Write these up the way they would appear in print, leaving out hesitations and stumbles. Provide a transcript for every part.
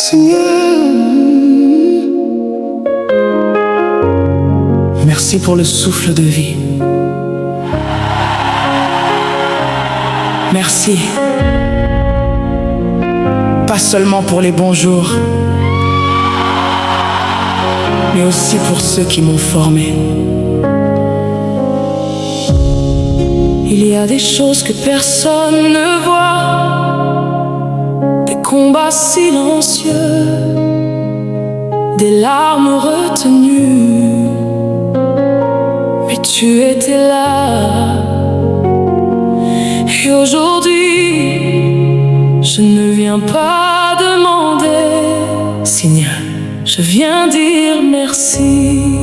Seigneur, merci pour le souffle de vie. Merci, pas seulement pour les bons jours, mais aussi pour ceux qui m'ont formé. Il y a des choses que personne ne voit, des combats silencieux, des larmes retenues, mais tu étais là. Et aujourd'hui, je ne viens pas demander, Seigneur, je viens dire merci.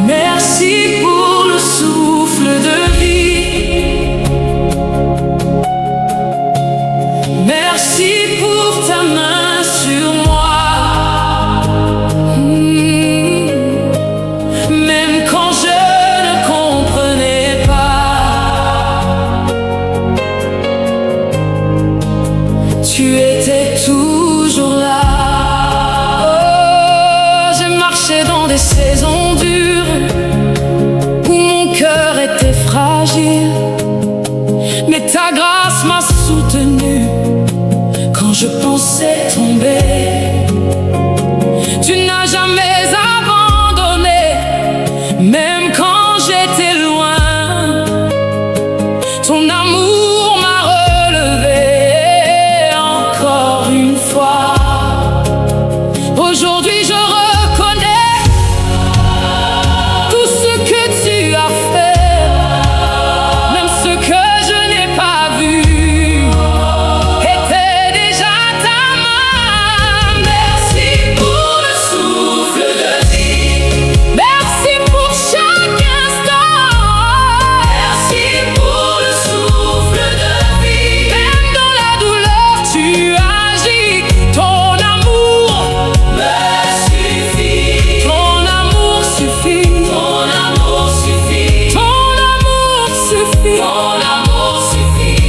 Merci pour le souffle de vie. Merci pour ta main sur moi. Même quand je ne comprenais pas, tu étais toujours là. Oh, j'ai marché dans des saisons dures où mon cœur était fragile, mais ta grâce m'a soutenu quand je pensais tomber. Tu n'as jamais abandonné, même quand j'étais loin. Ton amour m'a relevé encore une fois. Aujourd'hui je reconnais tout ce que tu as fait, même ce que je n'ai pas vu était déjà ta main. Merci pour le souffle de vie. Merci pour chaque instant. Merci pour le souffle de vie. Même dans la douleur tu agis. Ton amour me suffit. Ton amour suffit. Ton amour suffit. Ton amour suffit. Ton amour suffit.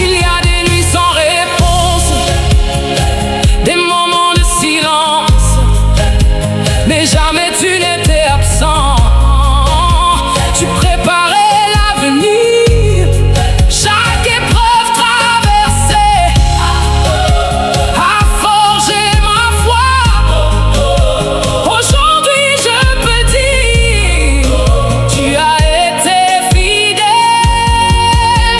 Il y a des nuits sans réponse, des moments de silence, mais jamais tu n'étais absent. Tu préparais l'avenir, chaque épreuve traversée a forgé ma foi. Aujourd'hui je peux dire, tu as été fidèle.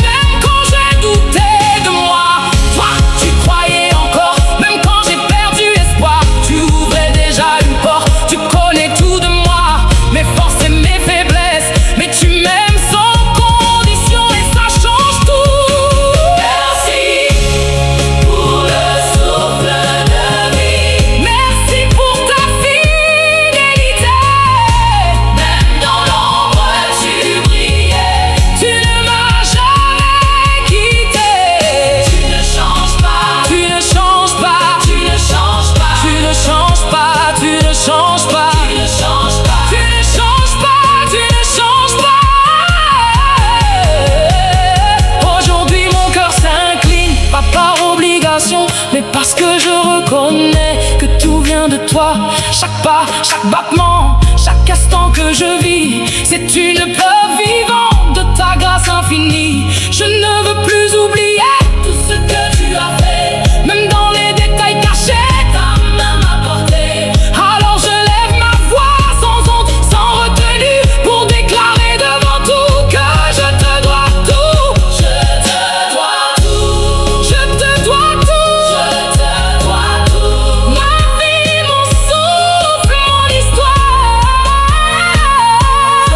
Même quand j'ai douté de moi, toi tu croyais encore. Même quand j'ai perdu espoir, tu ouvrais déjà une porte. Tu connais tout de moi, mes forces et mes faiblesses, mais tu m'aimes sans condition et ça change tout. Merci pour le souffle de vie. Merci pour ta fidélité. Même dans l'ombre tu brillais. Tu ne m'as jamais quitté. Tu ne changes pas. Tu ne changes pas. Tu ne changes pas. Tu ne changes pas. Tu ne changes pas. Tu ne changes pas. Tu ne changes pas. Tu ne changes pas. Aujourd'hui mon cœur s'incline, pas par obligation, mais parce que je reconnais que tout vient de toi. Chaque pas, chaque battement, chaque instant que je vis, c'est une preuve vivante de ta grâce infinie. Je ne veux plus oublier tout ce que tu as fait, même dans les détails cachés, ta main m'a porté. Alors je lève ma voix sans honte, sans retenue, pour déclarer devant tout que je te dois tout. Je te dois tout. Je te dois tout. Je te dois tout. Ma vie, mon souffle, mon histoire.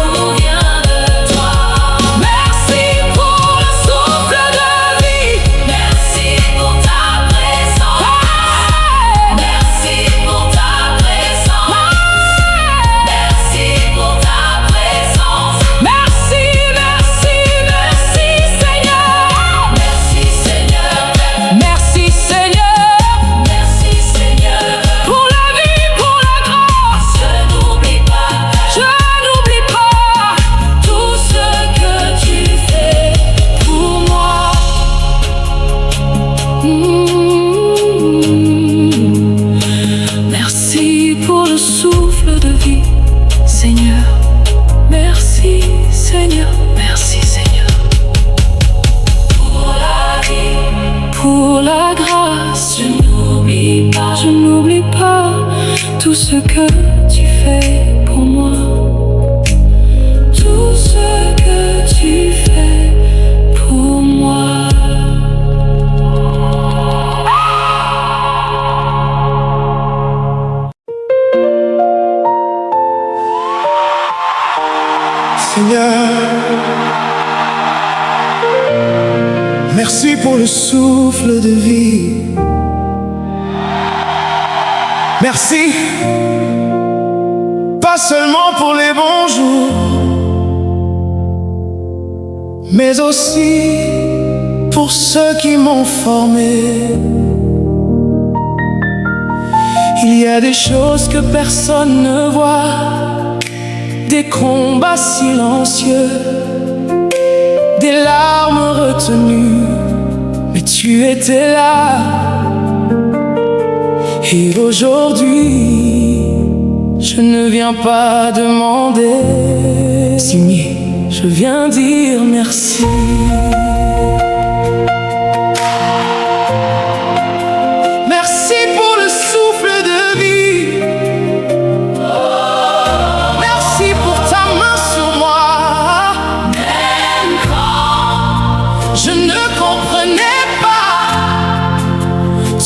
Tout vient de souffle de vie, Seigneur. Merci Seigneur, merci Seigneur. Pour la vie, pour la grâce, je n'oublie pas tout ce que tu fais pour moi. Tout ce que tu fais pour moi. Seigneur, merci pour le souffle de vie. Merci, pas seulement pour les bons jours, mais aussi pour ceux qui m'ont formé. Il y a des choses que personne ne voit, des combats silencieux, des larmes retenues, mais tu étais là. Et aujourd'hui, je ne viens pas demander, signer, je viens dire merci. Merci pour le souffle de vie. Merci pour ta main sur moi. Même quand je ne comprenais pas,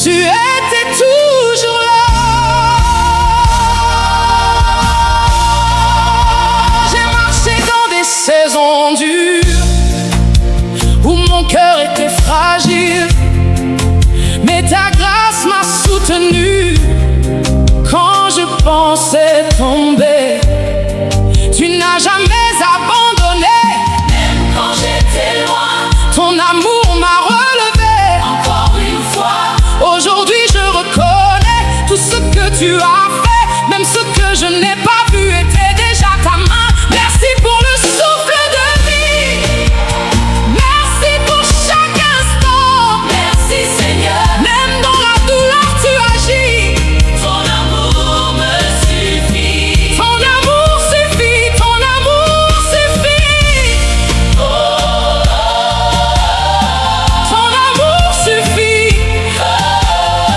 tu étais toujours là. J'ai marché dans des saisons dures où mon cœur était fragile, mais ta grâce m'a soutenu. Quand je pensais tomber, tu n'as jamais abandonné. Même quand j'étais loin, ton amour m'a relevé. Encore une fois, aujourd'hui je reconnais tout ce que tu as fait. Même ce que je n'ai pas vu était déjà ta main. Merci pour le souffle de vie. Merci pour chaque instant. Merci Seigneur. Même dans la douleur tu agis. Ton amour me suffit. Ton amour suffit. Ton amour suffit. Oh, oh, oh. Ton amour suffit. Oh, oh,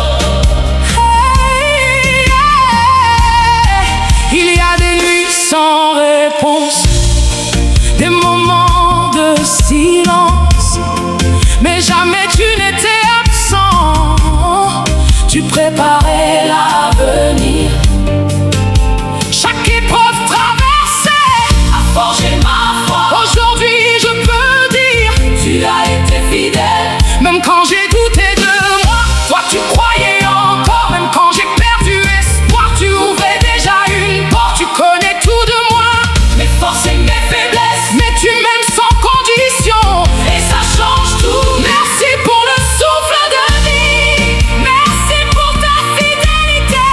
oh. Hey, hey. Il y a des nuits sans réponse, des moments de silence, mais jamais tu n'étais absent. Tu préparais l'avenir. Chaque épreuve traversée a forgé ma foi. Aujourd'hui je peux dire, tu as été fidèle. Même quand j'ai douté de moi, toi tu croyais encore. Même quand j'ai perdu espoir, tu ouvrais déjà une porte. Tu connais tout de moi, mes forces et mes faiblesses, mais tu m'aimes sans condition, et ça change tout. Merci pour le souffle de vie. Merci pour ta fidélité.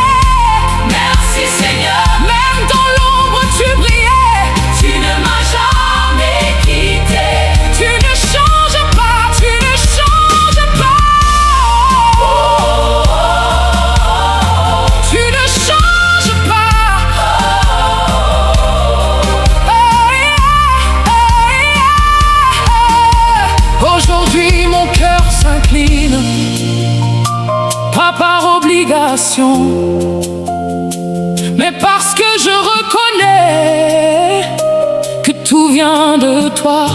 Merci Seigneur. Même dans l'ombre tu brillais. Tu ne m'as jamais quitté. Tu ne changes pas, tu ne changes pas. Oh, oh, oh, oh. Tu ne changes pas. Oh, yeah, oh, yeah. Aujourd'hui mon cœur s'incline, pas par obligation, mais parce que je reconnais que tout vient de toi.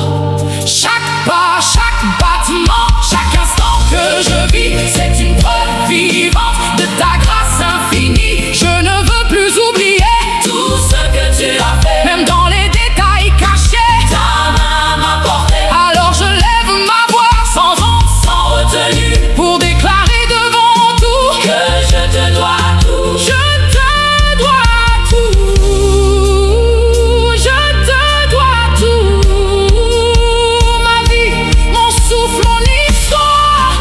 Chaque pas, chaque battement, chaque instant que je vis, c'est une preuve vivante de ta grâce infinie. Je ne veux plus oublier tout ce que tu as fait, même dans les détails cachés. Ta main m'a porté. Alors je lève ma voix sans honte, sans retenue, pour déclarer devant tout que je te dois tout. Je te dois tout. Je te dois tout. Ma vie, mon souffle, mon histoire.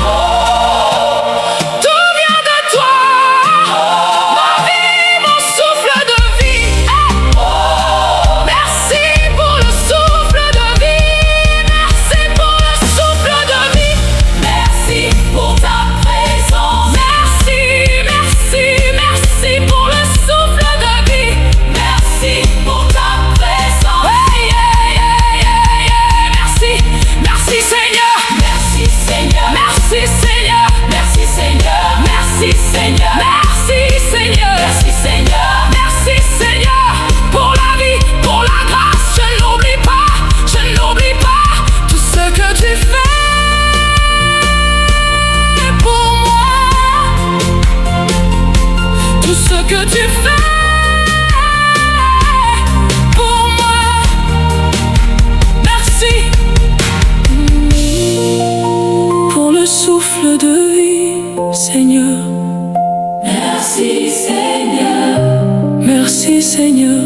Merci Seigneur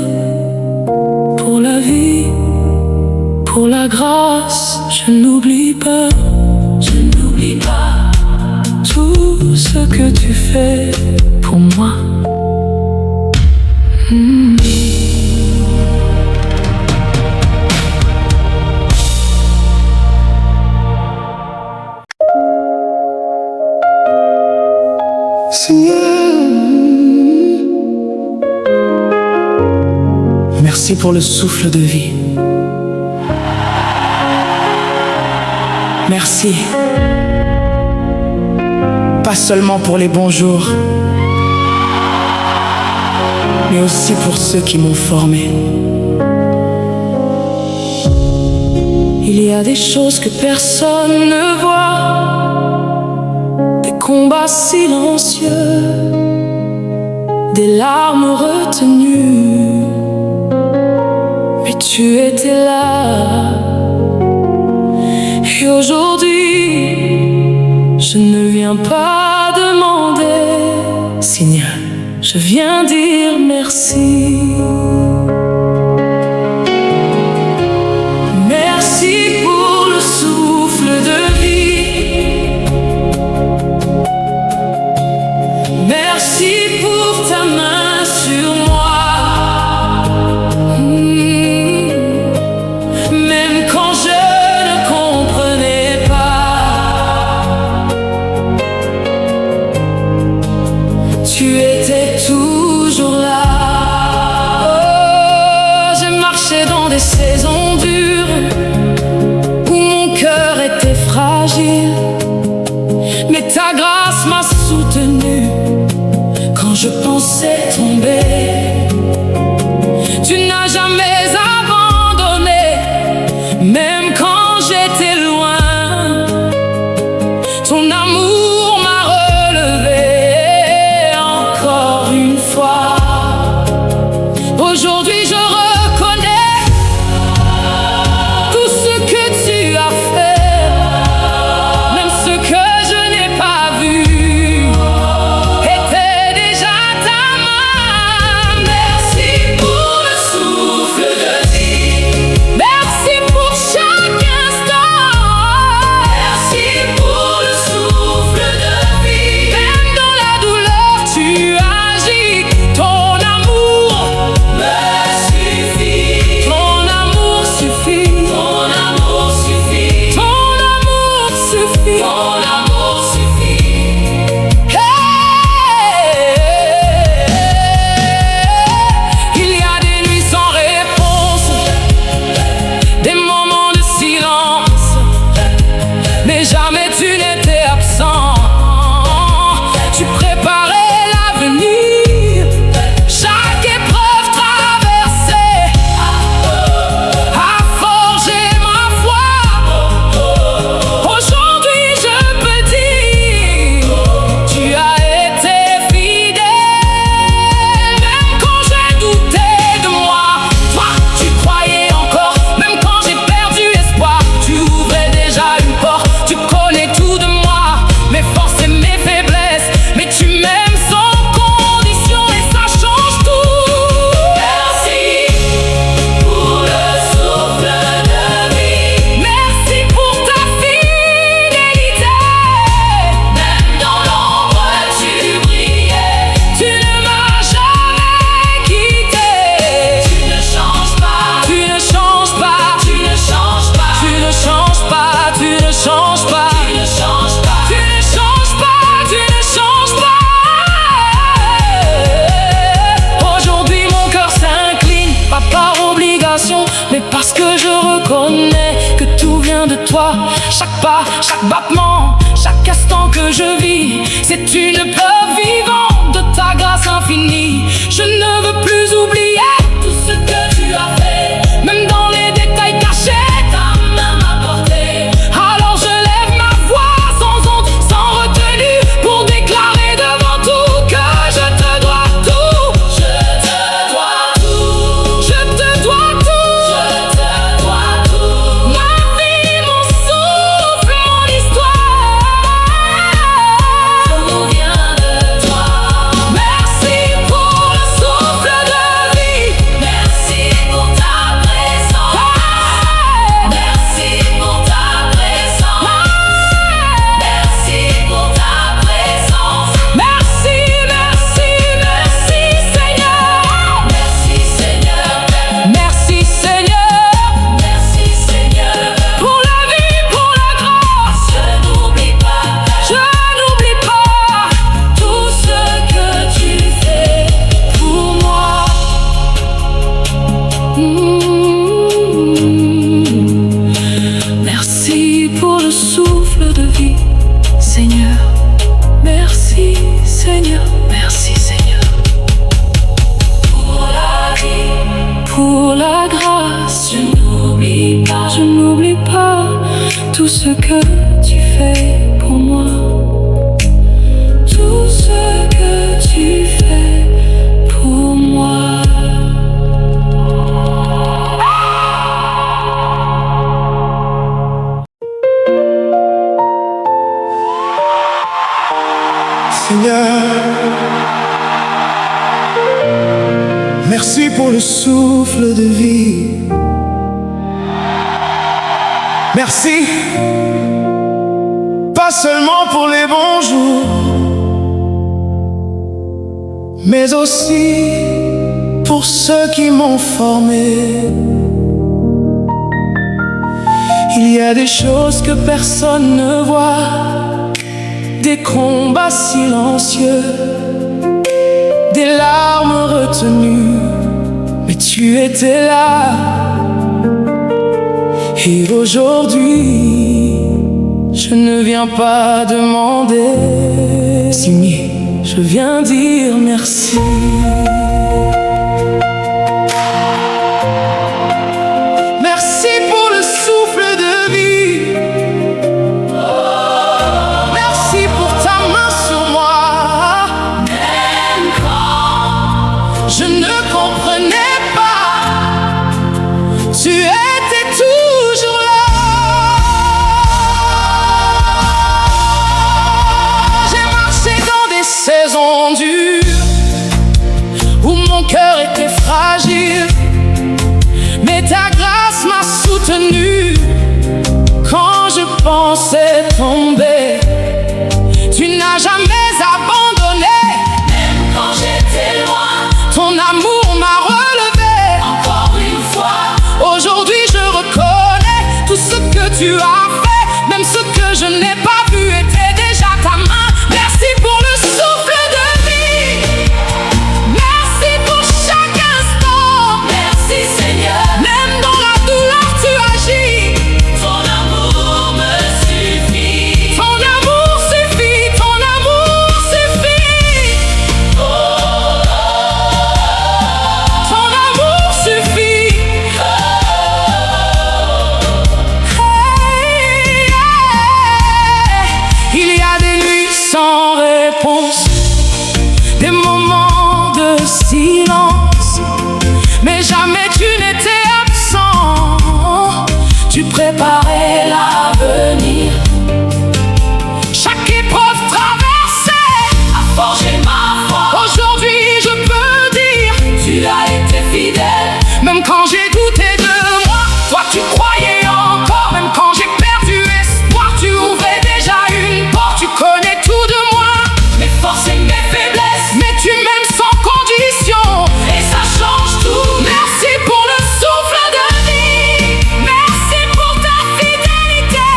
pour la vie, pour la grâce. Je n'oublie pas tout ce que tu fais pour moi. Seigneur, merci pour le souffle de vie. Merci. Pas seulement pour les bons jours, mais aussi pour ceux qui m'ont formé. Il y a des choses que personne ne voit, des combats silencieux, des larmes retenues, mais tu étais là. Et aujourd'hui, je ne viens pas demander, Seigneur, je viens dire merci. Merci pour le souffle de vie. Merci pour ta main sur moi. Même quand je ne comprenais pas, tu étais toujours là. Oh, j'ai marché dans des saisons dures où mon cœur était fragile, mais ta grâce m'a soutenu quand je pensais tomber. Tu n'as jamais abandonné, même quand j'étais loin. Ton amour m'a relevé encore une fois. Aujourd'hui je reconnais tout ce que tu as fait, même ce que je n'ai pas vu était déjà ta main. Merci pour le souffle de vie. Merci pour chaque instant. Merci pour le souffle de vie. Même dans la douleur tu agis. Ton amour me suffit. Ton amour suffit. Ton amour suffit. Ton amour suffit. Ton amour suffit. Il y a des nuits sans réponse, des moments de silence, mais jamais tu n'étais absent. Tu préparais l'avenir, chaque épreuve traversée a forgé ma foi. Aujourd'hui je peux dire, tu as été fidèle. Même quand j'ai douté de moi, toi tu croyais encore. Même quand j'ai perdu espoir, tu ouvrais déjà une porte. Tu connais tout de moi, mes forces et mes faiblesses, mais tu m'aimes sans condition et ça change tout. Merci pour le souffle de vie. Merci pour ta fidélité. Même dans l'ombre tu brillais. Tu ne m'as jamais quitté. Tu ne changes pas. Tu ne changes pas. Tu ne changes pas. Tu ne changes pas. Tu ne changes pas. Tu ne changes pas. Tu ne changes pas. Tu ne changes pas. Aujourd'hui mon cœur s'incline, pas par obligation, mais parce que je reconnais que tout vient de toi. Chaque pas, chaque battement, chaque instant que je vis, c'est une preuve vivante de ta grâce infinie. Je ne veux plus oublier tout ce que tu as fait, même dans les détails cachés, ta main m'a porté. Alors je lève ma voix sans honte, sans retenue, pour déclarer devant tout que je te dois tout. Je te dois tout. Je te dois tout. Je te dois tout. Ma vie, mon souffle, mon histoire, tout vient de toi. Merci pour le souffle de tout ce que tu fais pour moi, tout ce que tu fais pour moi. Seigneur, merci pour le souffle de vie. Merci, pas seulement pour les bons jours, mais aussi pour ceux qui m'ont formé. Il y a des choses que personne ne voit, des combats silencieux, des larmes retenues, mais tu étais là. Et aujourd'hui, je ne viens pas demander, Simi, je viens dire merci. Merci pour le souffle de vie. Merci pour ta main sur moi. Même quand je ne comprenais pas, tu étais toujours là. J'ai marché dans des saisons dures où mon cœur était fragile, mais ta grâce m'a soutenu. Quand je pensais tomber, tu n'as jamais abandonné. Même quand j'étais loin, ton amour m'a relevé. Encore une fois, aujourd'hui je reconnais tout ce que tu as fait. Même ce que je n'ai pas vu était déjà ta main. Merci pour le souffle de vie. Merci pour chaque instant. Merci Seigneur. Même dans la douleur tu agis. Ton amour me suffit. Ton amour suffit. Ton amour suffit. Oh, ton amour suffit. Hey, hey. Il y a des nuits sans réponse, des moments de silence, mais jamais tu n'étais absent. Tu préparais l'avenir. Chaque épreuve traversée a forgé ma foi. Aujourd'hui je peux dire, tu as été fidèle. Même quand j'ai douté de moi, toi tu croyais encore. Même quand j'ai perdu espoir, tu ouvrais déjà une porte. Tu connais tout de moi, mes forces et mes faiblesses, mais tu m'aimes sans condition, et ça change tout. Merci pour le souffle de vie. Merci pour ta fidélité.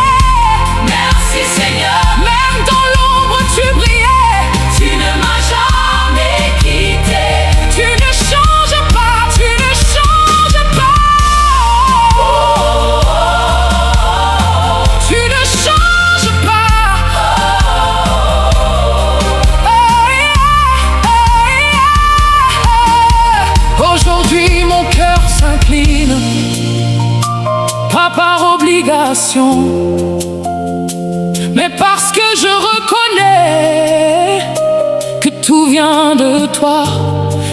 Merci Seigneur. Même dans l'ombre tu brillais. Tu ne m'as jamais quitté. Tu ne changes pas, tu ne changes pas. Tu ne changes pas. Aujourd'hui mon cœur s'incline, pas par obligation, mais parce que je reconnais que tout vient de toi.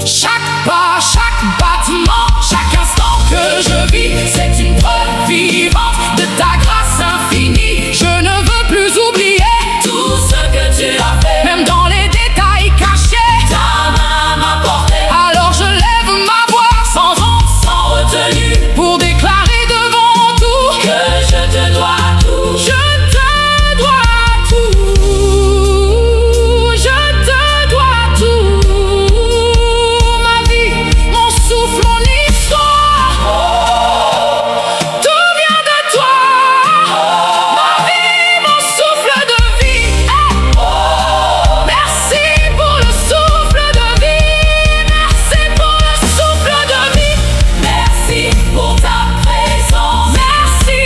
Chaque pas, chaque battement, chaque instant que je vis, c'est une preuve vivante de ta grâce infinie. Je ne veux plus oublier tout ce que tu as fait, même dans les détails cachés. Ta main m'a porté. Alors je lève ma voix sans honte, sans retenue, pour déclarer devant tout que je te dois tout. Je te dois tout. Je te dois tout. Ma vie, mon souffle, mon histoire, tout vient de toi. Ma vie, mon souffle de vie. Merci pour le souffle de vie. Merci pour le souffle de vie. Merci pour ta présence. Merci,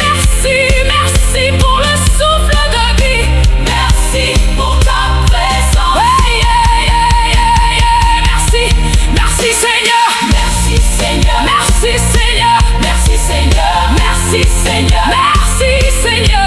merci, merci pour le souffle de vie. Merci pour ta présence. Merci, merci Seigneur. Merci Seigneur. Merci Seigneur. Merci Seigneur. Merci Seigneur. Merci Seigneur.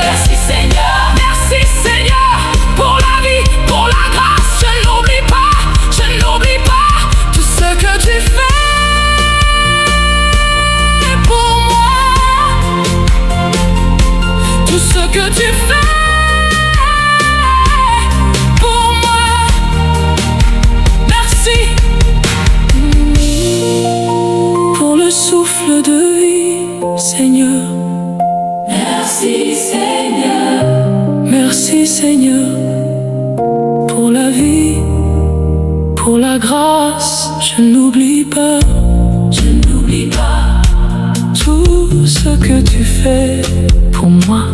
Seigneur, pour la vie, pour la grâce. Je n'oublie pas tout ce que tu fais pour moi.